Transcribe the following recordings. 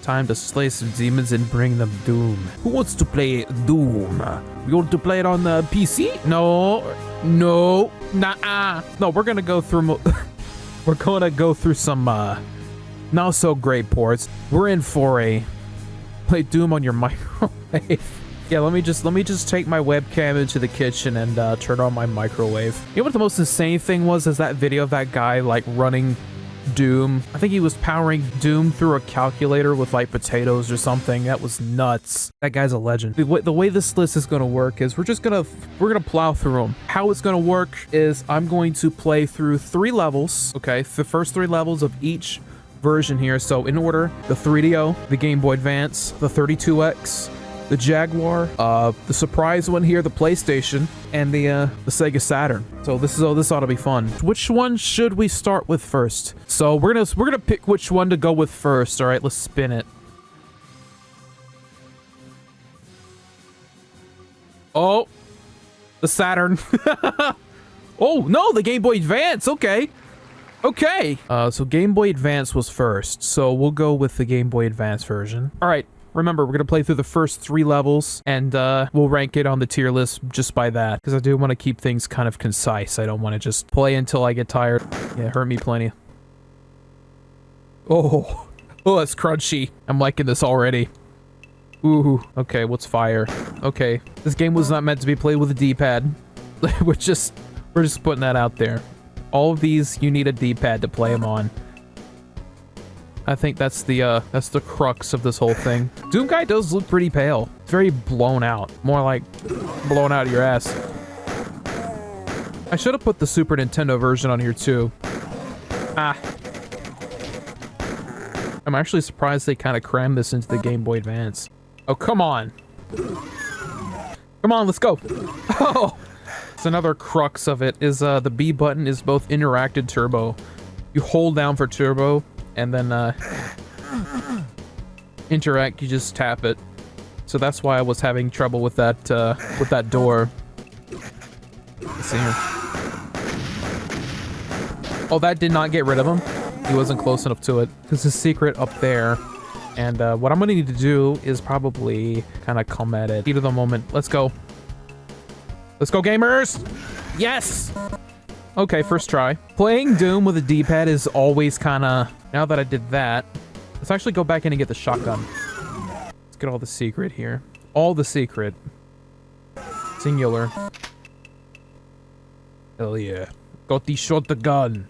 Time to slay some demons and bring them doom. Who wants to play Doom? You want to play it on the PC? No, nah. No, we're gonna go through. We're gonna go through some not so great ports. We're in for a play Doom on your microwave. Yeah, let me just take my webcam into the kitchen and turn on my microwave. You know what the most insane thing was? Is that video of that guy like running Doom. I think he was powering Doom through a calculator with like potatoes or something. That was nuts. That guy's a legend. The way this list is gonna work is we're gonna plow through them. How it's gonna work is I'm going to play through 3 levels. Okay, the first 3 levels of each version here. So in order: the 3DO, the Game Boy Advance, the 32X, the Jaguar, the surprise one here, the PlayStation, and the Sega Saturn. So this ought to be fun. Which one should we start with first? So we're gonna pick which one to go with first. All right, let's spin it. Oh, the Saturn. Oh no, the Game Boy Advance. Okay. So Game Boy Advance was first. So we'll go with the Game Boy Advance version. All right. Remember, we're going to play through the first 3 levels, and we'll rank it on the tier list just by that, because I do want to keep things kind of concise. I don't want to just play until I get tired. Yeah, it hurt me plenty. Oh, that's crunchy. I'm liking this already. Ooh, okay, what's fire? Okay, this game was not meant to be played with a D-pad. we're just putting that out there. All of these, you need a D-pad to play them on. I think that's the crux of this whole thing. Doom Guy does look pretty pale. It's very blown out. More like blown out of your ass. I should have put the Super Nintendo version on here too. Ah. I'm actually surprised they kind of crammed this into the Game Boy Advance. Oh, come on. Come on, let's go. Oh! It's another crux of it is the B button is both interact and turbo. You hold down for turbo, and then interact, you just tap it. So that's why I was having trouble with that door. Let's see here. Oh, that did not get rid of him. He wasn't close enough to it. There's a secret up there. And what I'm gonna need to do is probably kind of come at it. Heat of the moment. Let's go. Let's go, gamers! Yes! Okay, first try. Playing Doom with a D-pad is always kind of... Now that I did that, let's actually go back in and get the shotgun. Let's get all the secret here. All the secret. Singular. Hell yeah. Got the shotgun.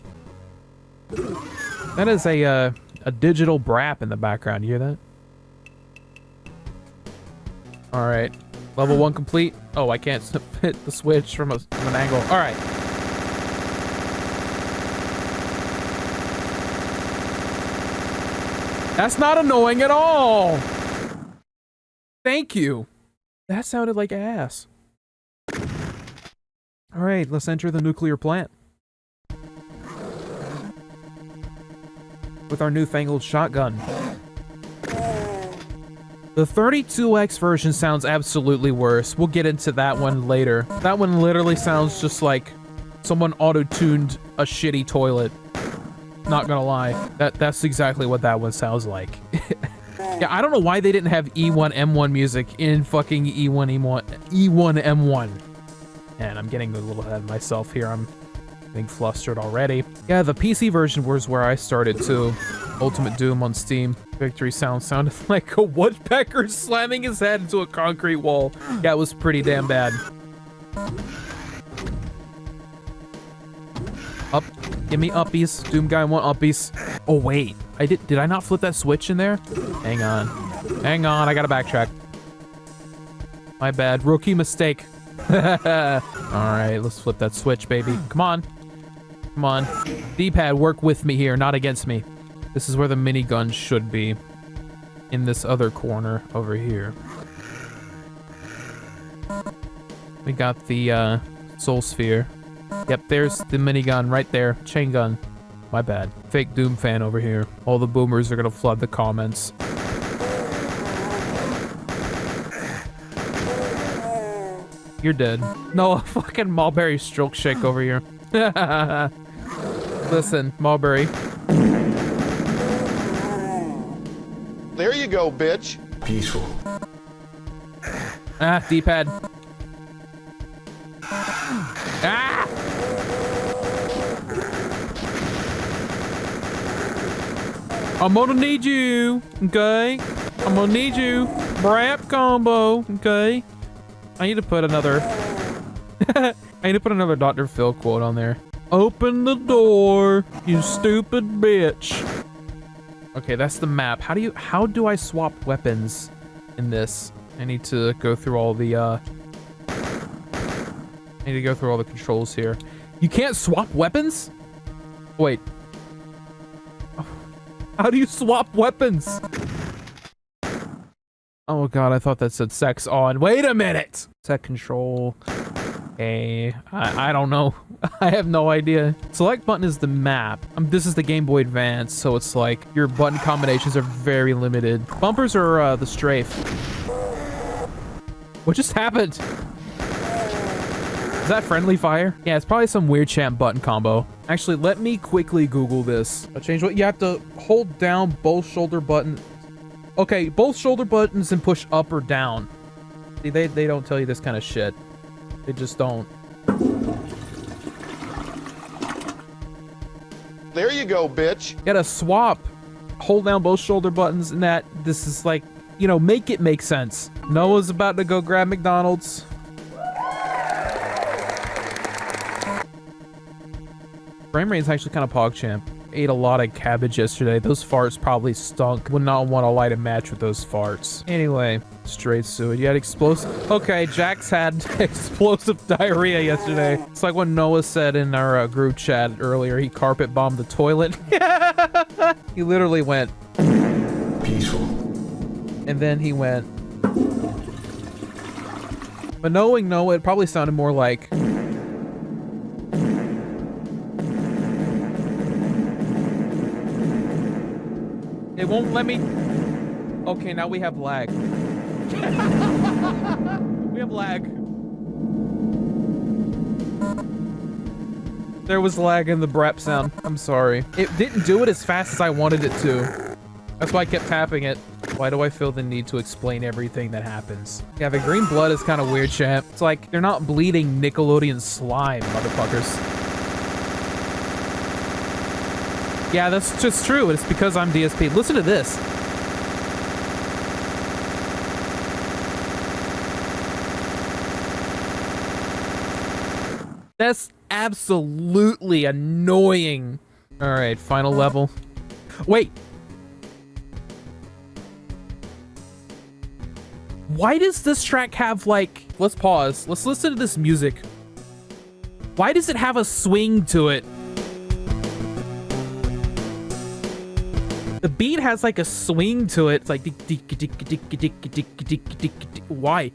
That is a digital brap in the background. You hear that? Alright. Level 1 complete. Oh, I can't hit the switch from an angle. Alright. That's not annoying at all! Thank you! That sounded like ass. Alright, let's enter the nuclear plant. With our newfangled shotgun. The 32X version sounds absolutely worse. We'll get into that one later. That one literally sounds just like someone auto-tuned a shitty toilet. Not gonna lie. That's exactly what that one sounds like. Yeah, I don't know why they didn't have E1M1 music in fucking E1M1. And I'm getting a little ahead of myself here. I'm getting flustered already. Yeah, the PC version was where I started too. Ultimate Doom on Steam. Victory sounded like a woodpecker slamming his head into a concrete wall. Yeah, it was pretty damn bad. Up. Give me uppies. Doom Guy want uppies. Oh, wait. Did I not flip that switch in there? Hang on. Hang on, I gotta backtrack. My bad. Rookie mistake. Alright, let's flip that switch, baby. Come on. Come on. D-pad, work with me here, not against me. This is where the minigun should be. In this other corner over here. We got the Soul Sphere. Yep, there's the minigun right there. Chain gun. My bad. Fake Doom fan over here. All the boomers are gonna flood the comments. You're dead. No, fucking Mulberry stroke shake over here. Listen, Mulberry. There you go, bitch. Peaceful. Ah, D-pad. Ah! I'm gonna need you, okay? I'm gonna need you. Brap combo, okay? I need to put another... I need to put another Dr. Phil quote on there. Open the door, you stupid bitch. Okay, that's the map. How do I swap weapons in this? I need to go through all the, I need to go through all the controls here. You can't swap weapons? Wait. How do you swap weapons? Oh god, I thought that said sex on. Wait a minute! Set control. Okay, I don't know. I have no idea. Select button is the map. This is the Game Boy Advance, so it's like your button combinations are very limited. Bumpers are the strafe. What just happened? Is that friendly fire? Yeah, it's probably some weird champ button combo. Actually, let me quickly Google this. I'll change what you have to hold down both shoulder buttons. Okay, both shoulder buttons and push up or down. See, they don't tell you this kind of shit. They just don't. There you go, bitch. You gotta swap. Hold down both shoulder buttons and that. This is like, you know, make it make sense. Noah's about to go grab McDonald's. Frame rate is actually kind of PogChamp. Ate a lot of cabbage yesterday. Those farts probably stunk. Would not want to light a match with those farts. Anyway, straight suet. You had explosive. Okay, Jax had explosive diarrhea yesterday. It's like what Noah said in our group chat earlier. He carpet bombed the toilet. He literally went Peaceful. and then he went. But knowing Noah, it probably sounded more like. It won't let me. Okay, now we have lag. We have lag. There was lag in the brep sound. I'm sorry. It didn't do it as fast as I wanted it to. That's why I kept tapping it. Why do I feel the need to explain everything that happens? Yeah, the green blood is kind of weird, champ. It's like they're not bleeding Nickelodeon slime, motherfuckers. Yeah, that's just true. It's because I'm DSP. Listen to this. That's absolutely annoying. All right, final level. Wait. Why does this track have like... Let's pause. Let's listen to this music. Why does it have a swing to it? The beat has like a swing to it. It's like why?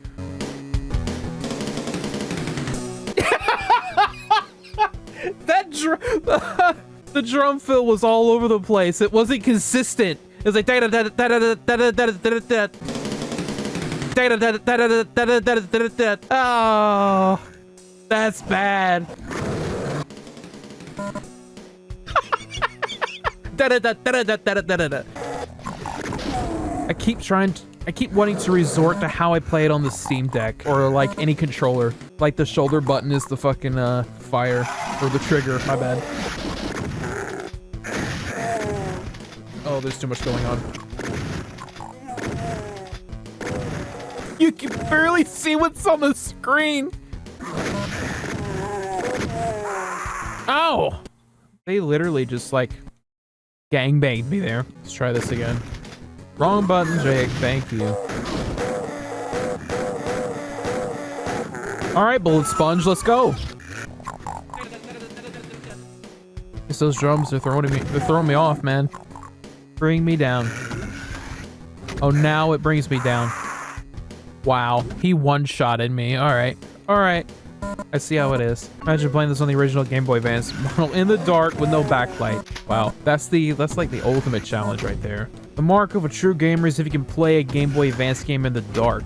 That the drum fill was all over the place. It wasn't consistent. It was like oh, that's bad. I keep wanting to resort to how I play it on the Steam Deck or like any controller. Like the shoulder button is the fucking fire or the trigger, my bad. Oh, there's too much going on. You can barely see what's on the screen. Oh! They literally just like gangbanged me there. Let's try this again. Wrong button, Jake. Thank you. All right, Bullet Sponge, let's go. It's those drums. They're throwing me off, man. Bring me down. Oh, now it brings me down. Wow, he one-shotted me. All right, all right. I see how it is. Imagine playing this on the original Game Boy Advance in the dark with no backlight. Wow, that's like the ultimate challenge right there. The mark of a true gamer is if you can play a Game Boy Advance game in the dark.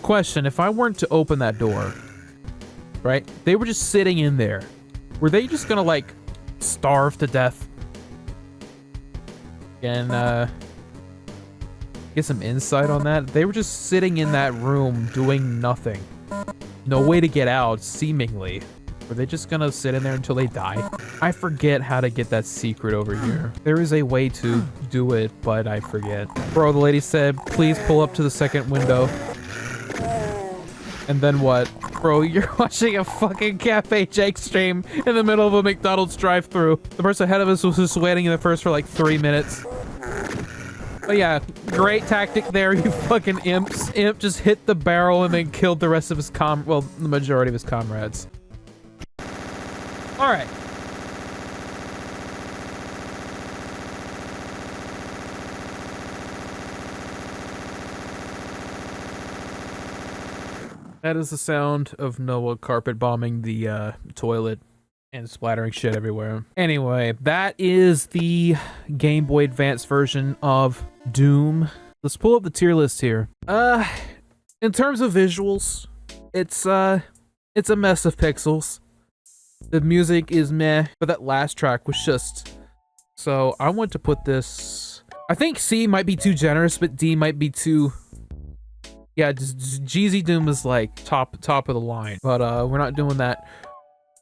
Question, if I weren't to open that door, right? They were just sitting in there. Were they just gonna like starve to death. And get some insight on that. They were just sitting in that room doing nothing. No way to get out, seemingly. Were they just gonna sit in there until they die? I forget how to get that secret over here. There is a way to do it, but I forget. Bro, the lady said, please pull up to the second window. And then what? Bro, you're watching a fucking KafeJake stream in the middle of a McDonald's drive-thru. The person ahead of us was just waiting in the first for like 3 minutes. But yeah, great tactic there, you fucking imps. Imp just hit the barrel and then killed the rest of his well, the majority of his comrades. All right. That is the sound of Noah carpet bombing the toilet and splattering shit everywhere. Anyway, that is the Game Boy Advance version of Doom. Let's pull up the tier list here. In terms of visuals, it's a mess of pixels. The music is meh, but that last track was just... So I want to put this... I think C might be too generous, but D might be too... Yeah, just Jeezy Doom is like top of the line, but we're not doing that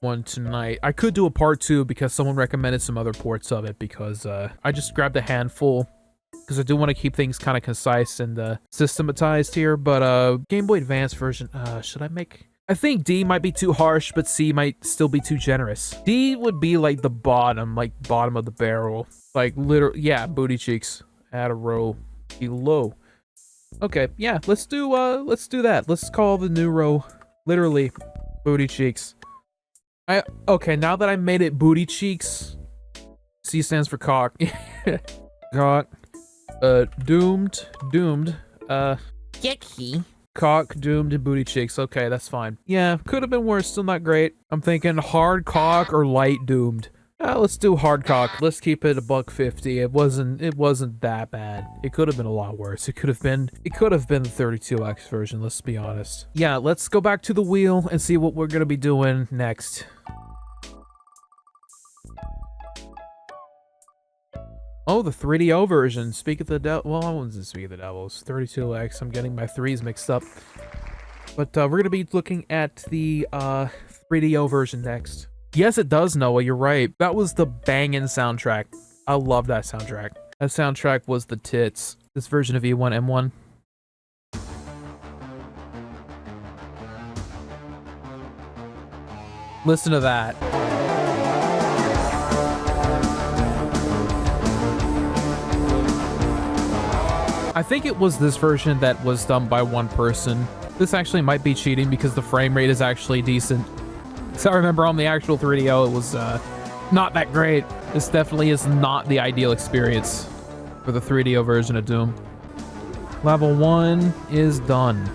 one tonight. I could do a part 2 because someone recommended some other ports of it, because I just grabbed a handful because I do want to keep things kind of concise and systematized here. But Game Boy Advance version, should I make... I think D might be too harsh, but C might still be too generous. D would be like the bottom of the barrel, like literally, yeah, booty cheeks. Add a row below. Okay, yeah, let's do that. Let's call the new row literally booty cheeks. Okay, now that I made it booty cheeks, C stands for cock. Cock. Doomed. Jicky. Cock, doomed, and booty cheeks. Okay, that's fine. Yeah, could have been worse, still not great. I'm thinking hard cock or light doomed. Let's do hard cock. Let's keep it $1.50. It wasn't that bad. It could have been a lot worse. It could have been the 32X version, let's be honest. Yeah, let's go back to the wheel and see what we're gonna be doing next. Oh, the 3DO version. Speak of the devil. Well, I wasn't speak of the devil. It's 32X. I'm getting my 3s mixed up. But we're gonna be looking at the 3DO version next. Yes, it does, Noah. You're right. That was the banging soundtrack. I love that soundtrack. That soundtrack was the tits. This version of E1M1. Listen to that. I think it was this version that was done by one person. This actually might be cheating because the frame rate is actually decent. So I remember on the actual 3DO, it was not that great. This definitely is not the ideal experience for the 3DO version of Doom. Level 1 is done.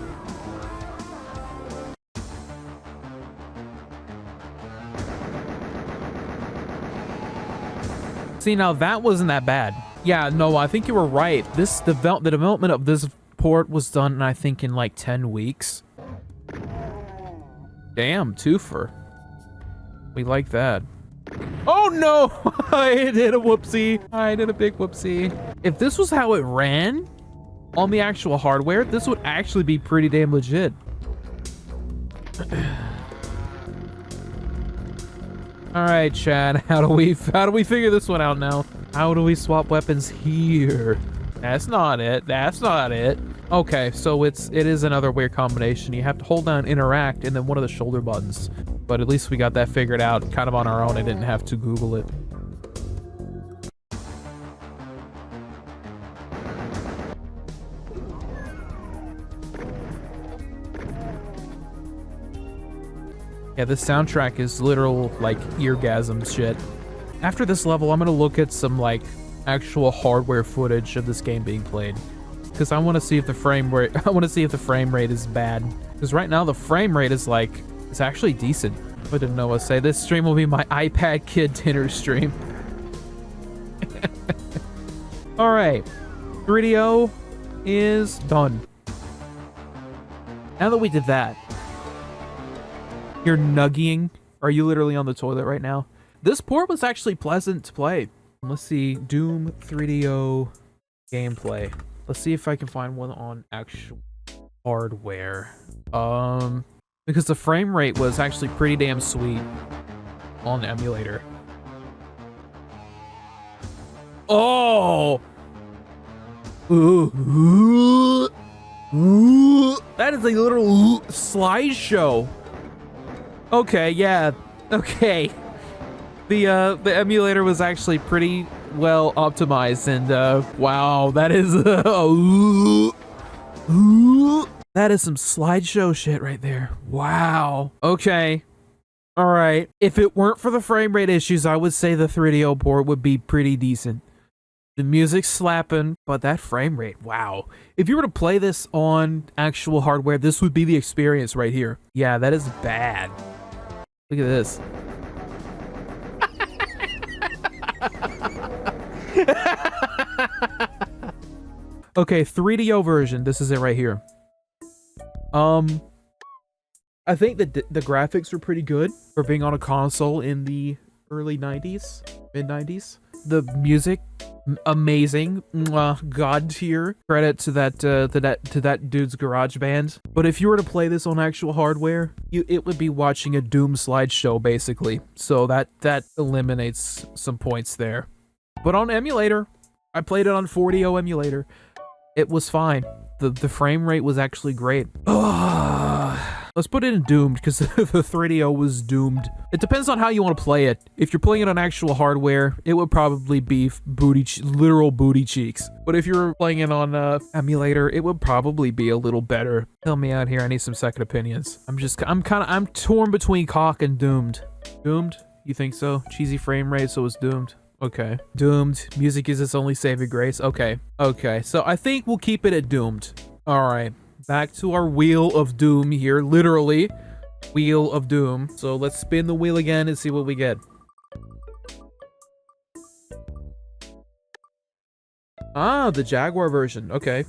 See, now that wasn't that bad. Yeah, no, I think you were right. The development of this port was done, I think, in like 10 weeks. Damn, twofer. We like that. Oh no! I did a whoopsie. I did a big whoopsie. If this was how it ran on the actual hardware, this would actually be pretty damn legit. All right, Chad. How do we figure this one out now? How do we swap weapons here? That's not it. That's not it. Okay, so it is another weird combination. You have to hold down interact and then one of the shoulder buttons. But at least we got that figured out kind of on our own. I didn't have to Google it. Yeah, this soundtrack is literal, like, eargasm shit. After this level, I'm gonna look at some, like, actual hardware footage of this game being played. Because I want to see if the frame rate is bad. Because right now the frame rate is like, it's actually decent. What did Noah say? This stream will be my iPad kid dinner stream. All right, 3DO is done. Now that we did that, you're nuggying. Are you literally on the toilet right now? This port was actually pleasant to play. Let's see, Doom 3DO gameplay. Let's see if I can find one on actual hardware. Because the frame rate was actually pretty damn sweet on the emulator. Oh! Ooh. That is a little slideshow. Okay, yeah. Okay. The emulator was actually pretty well optimized, and wow, that is that is some slideshow shit right there. Wow. Okay. All right. If it weren't for the frame rate issues, I would say the 3DO port would be pretty decent. The music's slapping, but that frame rate, wow. If you were to play this on actual hardware, this would be the experience right here. Yeah, that is bad. Look at this. Okay, 3DO version. This is it right here. I think that the graphics were pretty good for being on a console in the early 90s, mid 90s. The music, amazing, god tier. Credit to that dude's garage band. But if you were to play this on actual hardware, it would be watching a Doom slideshow basically. So that eliminates some points there. But on emulator, I played it on 4DO emulator. It was fine. The frame rate was actually great. Let's put it in doomed, because the 3DO was doomed. It depends on how you want to play it. If you're playing it on actual hardware, it would probably be literal booty cheeks. But if you're playing it on emulator, it would probably be a little better. Help me out here. I need some second opinions. I'm torn between cock and doomed. Doomed? You think so? Cheesy frame rate, so it's doomed. Okay. Doomed. Music is its only saving grace. Okay. Okay. So I think we'll keep it at doomed. All right. Back to our wheel of doom here. Literally. Wheel of doom. So let's spin the wheel again and see what we get. Ah, the Jaguar version. Okay.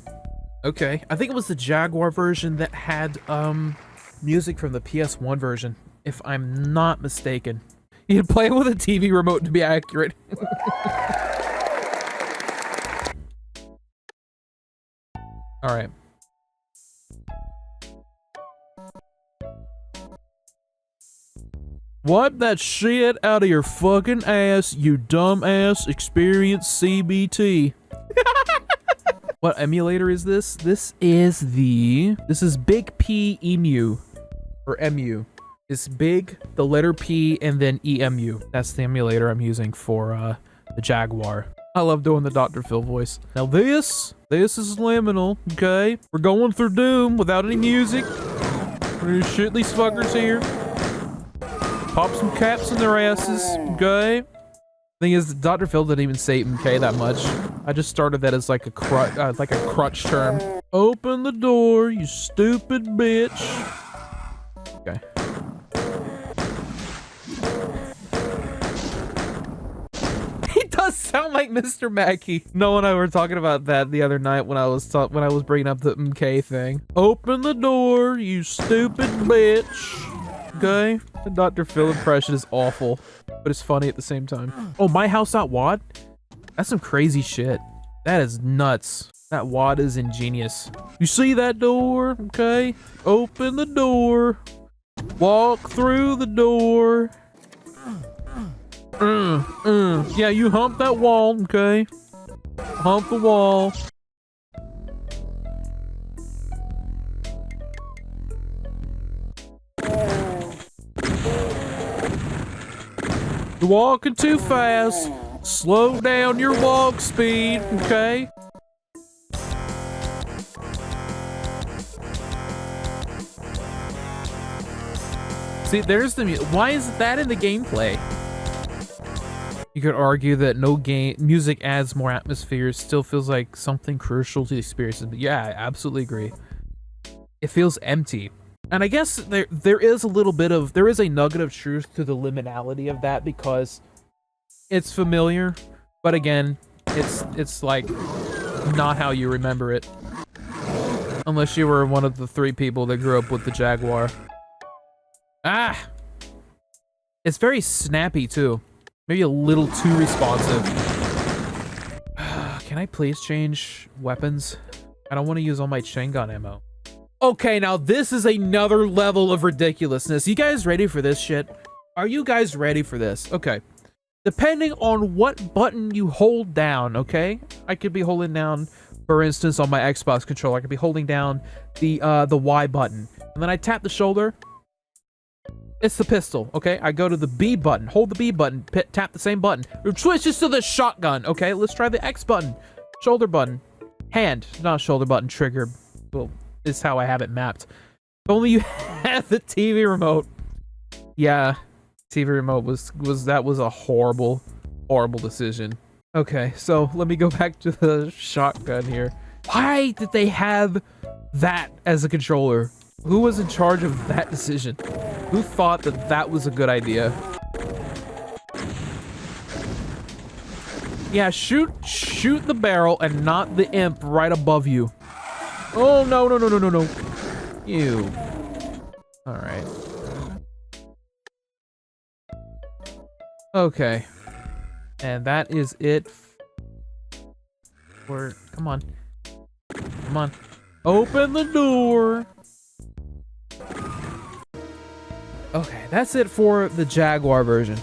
Okay. I think it was the Jaguar version that had music from the PS1 version, if I'm not mistaken. You can play it with a TV remote to be accurate. All right. Wipe that shit out of your fucking ass, you dumbass experienced CBT. What emulator is this? This is Big P Emu, or MU. It's big, the letter P, and then EMU. That's the emulator I'm using for the Jaguar. I love doing the Dr. Phil voice. Now this is liminal, okay? We're going through Doom without any music. We're gonna shoot these fuckers here. Pop some caps in their asses, okay? Thing is, Dr. Phil didn't even say MK that much. I just started that as like a crutch term. Open the door, you stupid bitch. Okay. Sound like Mr. Mackey. Noah and I were talking about that the other night when I was bringing up the MK thing. Open the door, you stupid bitch. Okay? The Dr. Phil impression is awful, but it's funny at the same time. Oh, my house out wad? That's some crazy shit. That is nuts. That wad is ingenious. You see that door? Okay? Open the door. Walk through the door. Yeah, you hump that wall, okay? Hump the wall. You're walking too fast. Slow down your walk speed, okay? See, there's the why is that in the gameplay? You could argue that no music adds more atmosphere, still feels like something crucial to the experience. But yeah, I absolutely agree. It feels empty. And I guess there is a nugget of truth to the liminality of that, because it's familiar, but again, it's like not how you remember it. Unless you were one of the 3 people that grew up with the Jaguar. Ah! It's very snappy too. Maybe a little too responsive. Can I please change weapons? I don't want to use all my chain gun ammo. Okay, now this is another level of ridiculousness. You guys ready for this shit? Are you guys ready for this? Okay. Depending on what button you hold down, okay? I could be holding down, for instance, on my Xbox controller, I could be holding down the Y button. And then I tap the shoulder. It's the pistol, okay? I go to the B button, hold the B button, tap the same button. It switches to the shotgun, okay? Let's try the X button, shoulder button, hand, not shoulder button, trigger. Well, this is how I have it mapped. If only you had the TV remote. Yeah, TV remote was a horrible decision. Okay, so let me go back to the shotgun here. Why did they have that as a controller? Who was in charge of that decision? Who thought that that was a good idea? Yeah, shoot the barrel and not the imp right above you. Oh, no. Ew. All right. Okay. And that is it. Come on. Open the door. Okay, that's it for the Jaguar version.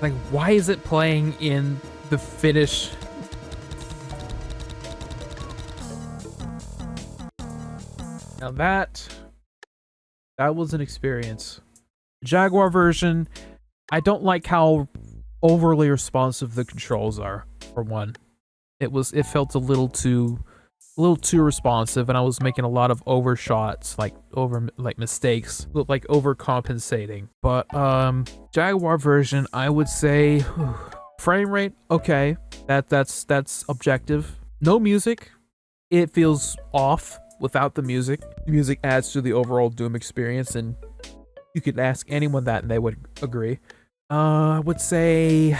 Like, why is it playing in the Finnish? Now that was an experience. Jaguar version, I don't like how overly responsive the controls are, for one. It felt a little too responsive, and I was making a lot of overshots, like mistakes, like overcompensating. But Jaguar version, I would say frame rate, okay. That's objective. No music. It feels off without the music. Music adds to the overall Doom experience, and you could ask anyone that and they would agree. I would say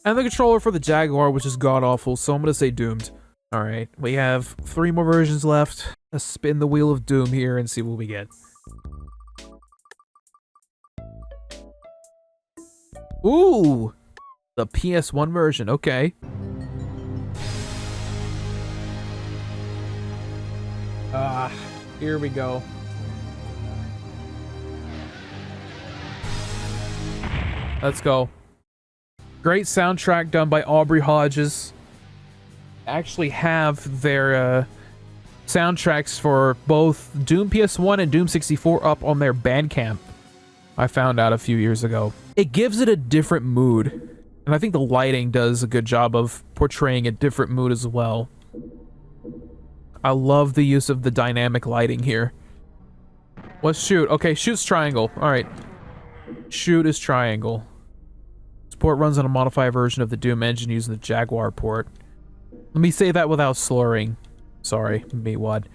and the controller for the Jaguar, which is god-awful, so I'm gonna say doomed. Alright, we have 3 more versions left. Let's spin the wheel of doom here and see what we get. Ooh! The PS1 version, okay. Here we go. Let's go. Great soundtrack done by Aubrey Hodges. Actually have their soundtracks for both Doom PS1 and Doom 64 up on their Bandcamp. I found out a few years ago. It gives it a different mood, and I think the lighting does a good job of portraying a different mood as well. I love the use of the dynamic lighting here. Let's shoot. Okay, shoot's triangle. All right. Shoot is triangle. This port runs on a modified version of the Doom engine using the Jaguar port. Let me say that without slurring. Sorry, me what?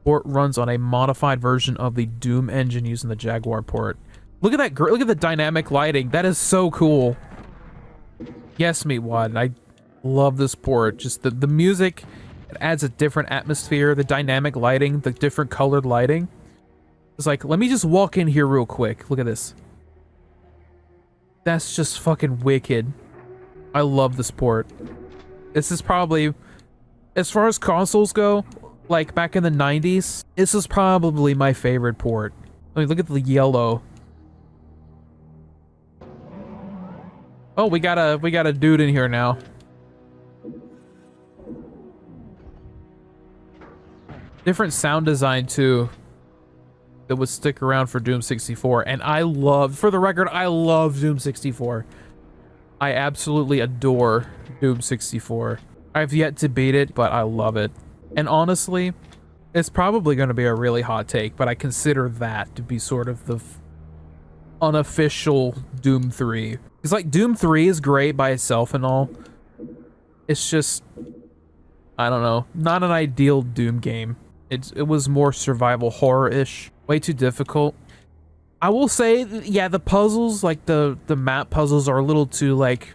Port runs on a modified version of the Doom engine using the Jaguar port. Look at that! Look at the dynamic lighting. That is so cool. Yes, me what? I love this port. Just the music. It adds a different atmosphere. The dynamic lighting, the different colored lighting. It's like, let me just walk in here real quick. Look at this. That's just fucking wicked. I love this port. This is probably, as far as consoles go, like back in the 90s, this is probably my favorite port. I mean, look at the yellow. Oh, we got a dude in here now. Different sound design too that would stick around for Doom 64, and I love, for the record, I love Doom 64. I absolutely adore Doom 64. I've yet to beat it, but I love it. And honestly, it's probably going to be a really hot take, but I consider that to be sort of the unofficial Doom 3. It's like, Doom 3 is great by itself and all. It's just, I don't know, not an ideal Doom game. It was more survival horror-ish. Way too difficult. I will say, yeah, the puzzles, like the map puzzles, are a little too, like,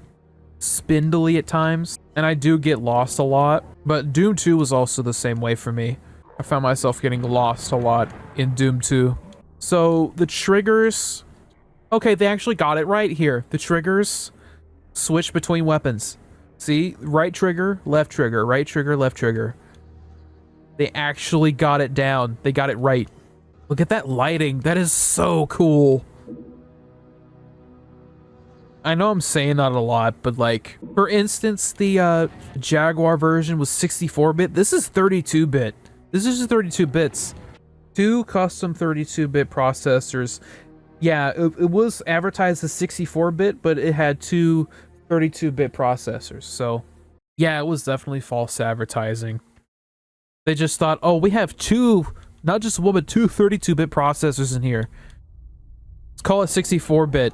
spindly at times. And I do get lost a lot. But Doom 2 was also the same way for me. I found myself getting lost a lot in Doom 2. So, the triggers Okay, they actually got it right here. The triggers switch between weapons. See? Right trigger, left trigger, right trigger, left trigger. They actually got it down. They got it right. Look at that lighting. That is so cool. I know I'm saying that a lot, but like, for instance, the Jaguar version was 64-bit. This is 32-bit. This is just 32 bits. 2 custom 32-bit processors. Yeah, it was advertised as 64-bit, but it had 2 32-bit processors. So, yeah, it was definitely false advertising. They just thought, oh, we have 2, not just 1, but 2 32-bit processors in here. Let's call it 64-bit.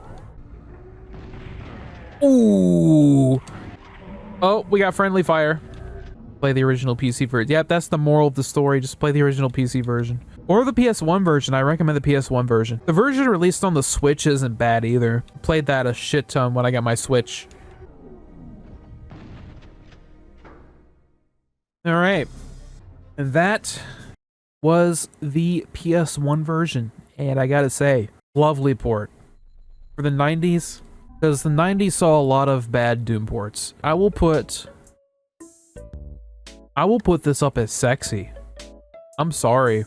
Ooh. Oh, we got friendly fire. Play the original PC version. Yep, that's the moral of the story. Just play the original PC version. Or the PS1 version. I recommend the PS1 version. The version released on the Switch isn't bad either. Played that a shit ton when I got my Switch. Alright. And that was the PS1 version. And I gotta say, lovely port. For the 90s, because the 90s saw a lot of bad Doom ports. I will put this up as sexy. I'm sorry.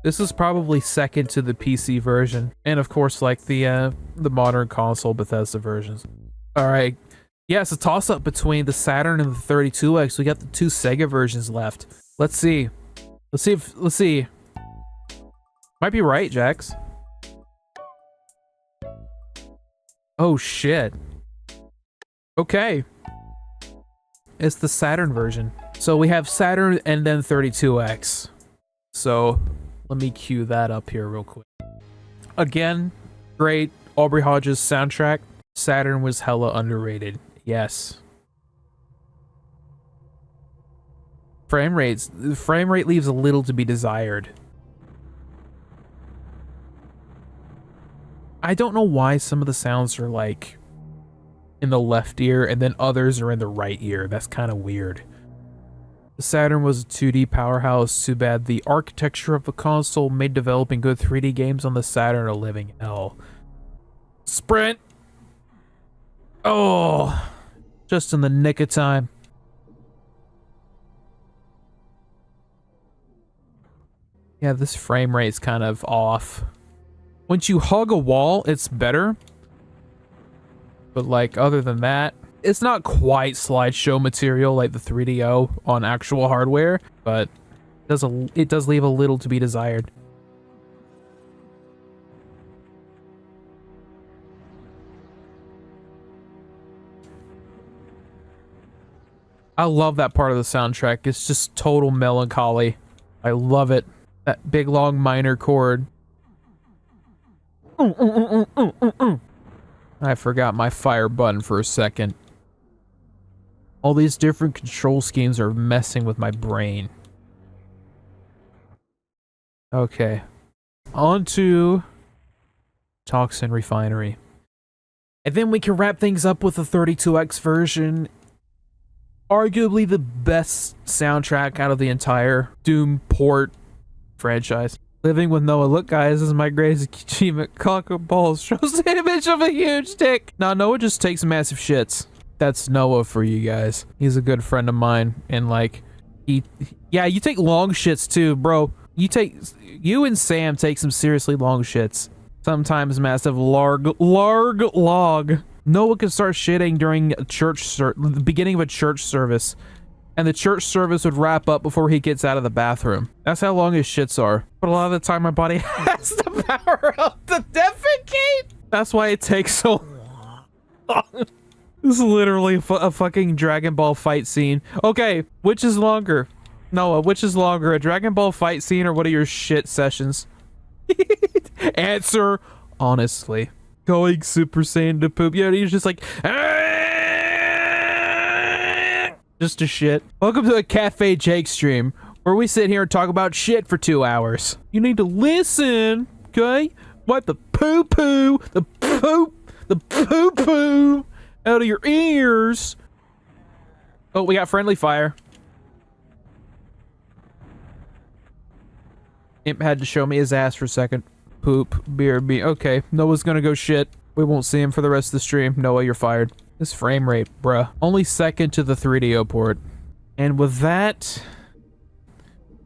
This is probably second to the PC version. And of course, like the modern console Bethesda versions. Alright. Yeah, it's a toss-up between the Saturn and the 32X. We got the 2 Sega versions left. Let's see. Let's see. Might be right, Jax. Oh, shit. Okay. It's the Saturn version. So we have Saturn and then 32X. So let me cue that up here real quick. Again, great Aubrey Hodges soundtrack. Saturn was hella underrated. Yes. The frame rate leaves a little to be desired. I don't know why some of the sounds are like in the left ear and then others are in the right ear. That's kind of weird. The Saturn was a 2D powerhouse. Too bad the architecture of the console made developing good 3D games on the Saturn a living hell. Sprint! Oh, just in the nick of time. Yeah, this frame rate's kind of off. Once you hug a wall, it's better. But like, other than that, it's not quite slideshow material like the 3DO on actual hardware, but it does leave a little to be desired. I love that part of the soundtrack. It's just total melancholy. I love it. That big long minor chord. I forgot my fire button for a second. All these different control schemes are messing with my brain. Okay. On to Toxin Refinery. And then we can wrap things up with the 32X version. Arguably the best soundtrack out of the entire Doom port franchise. Living with Noah. Look, guys, this is my greatest achievement. Cock and balls shows the image of a huge dick. Now, Noah just takes massive shits. That's Noah for you guys. He's a good friend of mine. And, like, yeah, you take long shits, too, bro. You and Sam take some seriously long shits. Sometimes massive log. Noah can start shitting during the beginning of a church service. And the church service would wrap up before he gets out of the bathroom. That's how long his shits are. But a lot of the time, my body has the power up to defecate. That's why it takes so long. This is literally a fucking Dragon Ball fight scene. Okay, which is longer? Noah, which is longer? A Dragon Ball fight scene or one of your shit sessions? Answer honestly. Going Super Saiyan to poop. Yeah, he's just like... just a shit. Welcome to the KafeJake stream, where we sit here and talk about shit for 2 hours. You need to listen, okay? Wipe the poo-poo out of your ears. Oh, we got friendly fire. Imp had to show me his ass for a second. poop, beer, be okay. Noah's gonna go shit. We won't see him for the rest of the stream. Noah, you're fired. This frame rate, bruh. Only second to the 3DO port. And with that,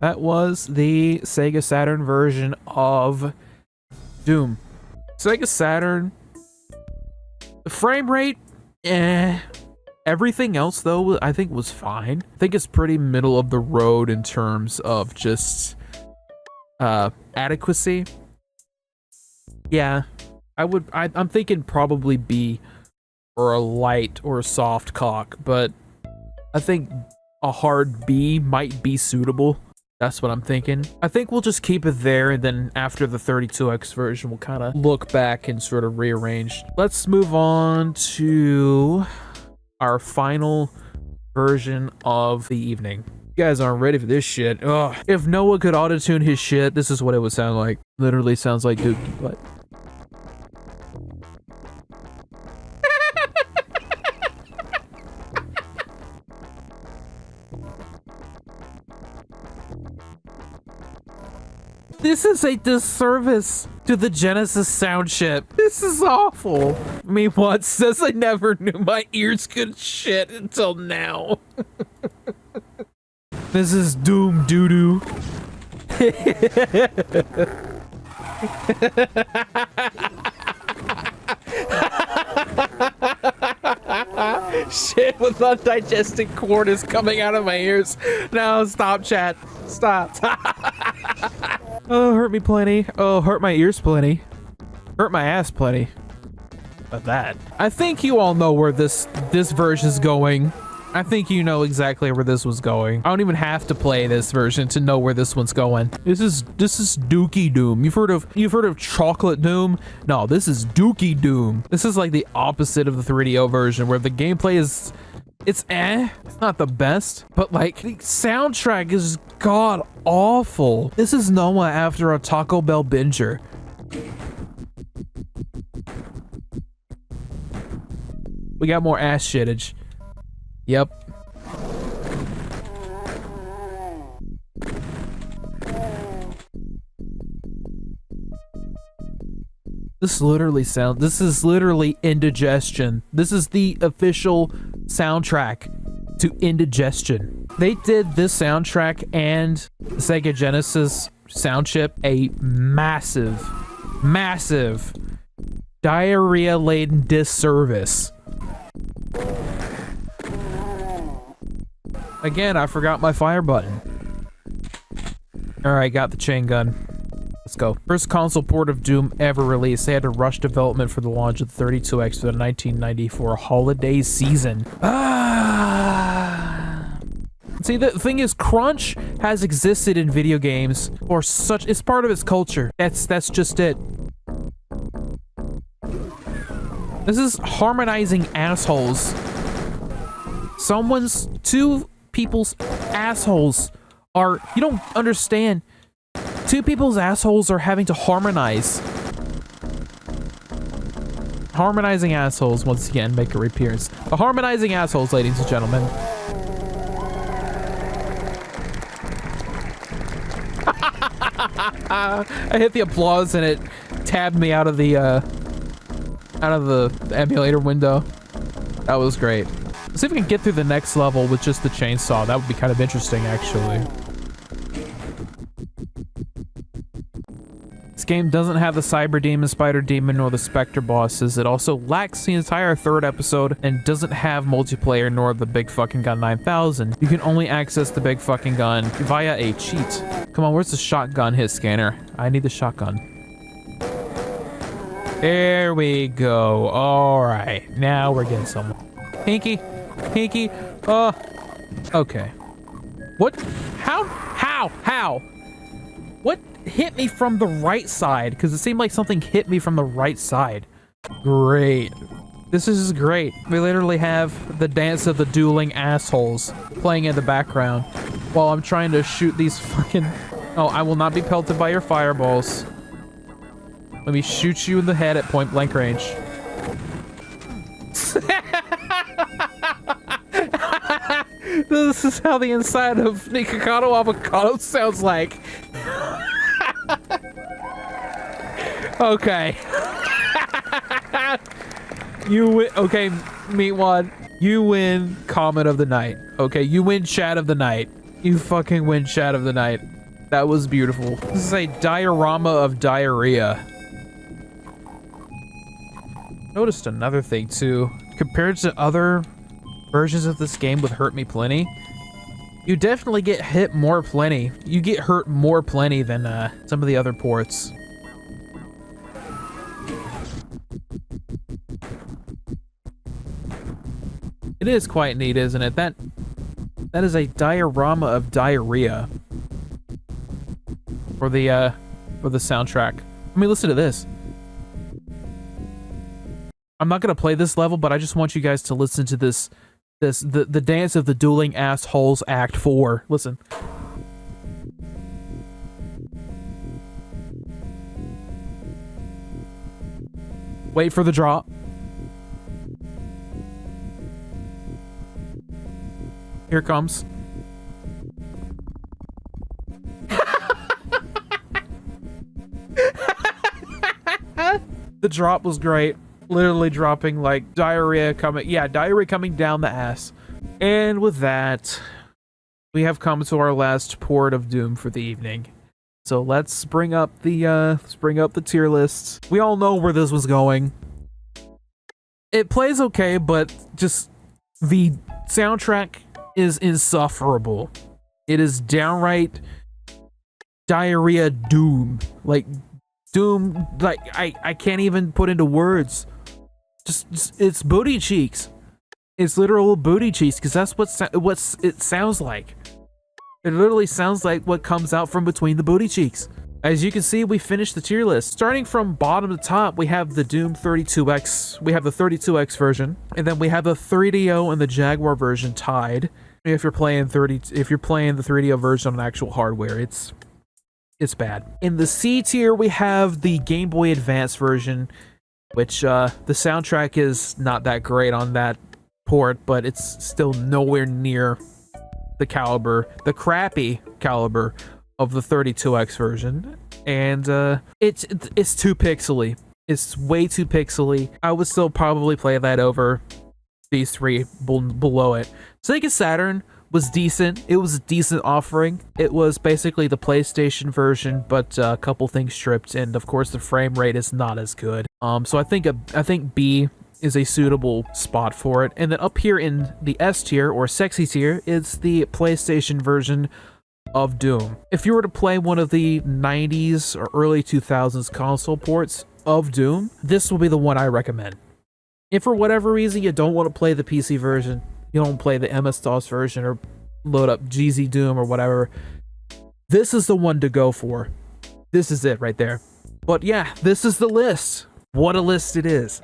that was the Sega Saturn version of Doom. Sega Saturn, the frame rate, everything else though, I think was fine. I think it's pretty middle of the road in terms of just adequacy. Yeah, I'm thinking probably B or a light or a soft cock, but I think a hard B might be suitable. That's what I'm thinking. I think we'll just keep it there, and then after the 32X version, we'll kind of look back and sort of rearrange. Let's move on to our final version of the evening. You guys aren't ready for this shit. Ugh. If Noah could auto-tune his shit, this is what it would sound like. Literally sounds like Dookie, but... This is a disservice to the Genesis sound chip. This is awful. Me once says I never knew my ears could shit until now. This is Doom doo-doo. Shit with undigested corn is coming out of my ears. No, stop, chat. Stop. Oh, hurt me plenty. Oh, hurt my ears plenty. Hurt my ass plenty. But that. I think you all know where this version is going. I think you know exactly where this was going. I don't even have to play this version to know where this one's going. This is Dookie Doom. You've heard of Chocolate Doom? No, this is Dookie Doom. This is like the opposite of the 3DO version, where the gameplay is it's not the best, but like the soundtrack is god awful. This is Noah after a Taco Bell binger. We got more ass shittage. Yep. This is literally indigestion. This is the official soundtrack to indigestion. They did this soundtrack and the Sega Genesis sound chip a massive diarrhea-laden disservice. Again, I forgot my fire button. Alright, got the chain gun. Let's go. First console port of Doom ever released. They had to rush development for the launch of the 32X for the 1994 holiday season. See, the thing is, crunch has existed in video games for such... It's part of its culture. That's just it. This is harmonizing assholes. Two people's assholes are... You don't understand. Two people's assholes are having to harmonize. Harmonizing assholes, once again, make a reappearance. The harmonizing assholes, ladies and gentlemen. I hit the applause and it tabbed me out of the emulator window. That was great. Let's see if we can get through the next level with just the chainsaw. That would be kind of interesting, actually. This game doesn't have the Cyber Demon, Spider Demon, or the Spectre bosses. It also lacks the entire third episode and doesn't have multiplayer nor the Big Fucking Gun 9000. You can only access the Big Fucking Gun via a cheat. Come on, where's the shotgun hit scanner? I need the shotgun. There we go. Alright, now we're getting somewhere. Hinky. Oh. Okay. What? How? What hit me from the right side? Because it seemed like something hit me from the right side. Great. This is great. We literally have the dance of the dueling assholes playing in the background while I'm trying to shoot these fucking... Oh, I will not be pelted by your fireballs. Let me shoot you in the head at point blank range. This is how the inside of Nikocado Avocado sounds like. Okay. You win. Okay, Meatwad. You win comment of the night. Okay, you win chat of the night. You fucking win chat of the night. That was beautiful. This is a diorama of diarrhea. Noticed another thing too. Compared to other versions of this game with Hurt Me Plenty, you definitely get hit more plenty. You get hurt more plenty than some of the other ports. It is quite neat, isn't it? That is a diorama of diarrhea for the soundtrack. I mean, listen to this. I'm not gonna play this level, but I just want you guys to listen to this. The Dance of the Dueling Assholes Act 4. Listen. Wait for the drop. Here it comes. The drop was great. Literally dropping like diarrhea coming. Yeah, diarrhea coming down the ass. And with that, we have come to our last port of doom for the evening. So let's bring up the tier list. We all know where this was going. It plays okay, but just the soundtrack is insufferable. It is downright diarrhea doom. Like doom, like I can't even put into words. Just it's booty cheeks. It's literal booty cheeks, because that's what it sounds like. It literally sounds like what comes out from between the booty cheeks. As you can see, we finished the tier list. Starting from bottom to top, we have the Doom 32X. We have the 32X version, and then we have the 3DO and the Jaguar version tied. If you're playing the 3DO version on actual hardware, it's bad. In the C tier, we have the Game Boy Advance version, which the soundtrack is not that great on that port, but it's still nowhere near the crappy caliber of the 32X version. And it's too pixely. It's way too pixely. I would still probably play that over these three below it. Sega Saturn was decent. It was a decent offering. It was basically the PlayStation version, but a couple things stripped, and of course the frame rate is not as good. So I think B is a suitable spot for it. And then up here in the S tier, or sexy tier, is the PlayStation version of Doom. If you were to play one of the 90s or early 2000s console ports of Doom, this will be the one I recommend. If for whatever reason you don't want to play the PC version, you don't play the MS-DOS version or load up GZ Doom or whatever, this is the one to go for. This is it right there. But yeah, this is the list. What a list it is.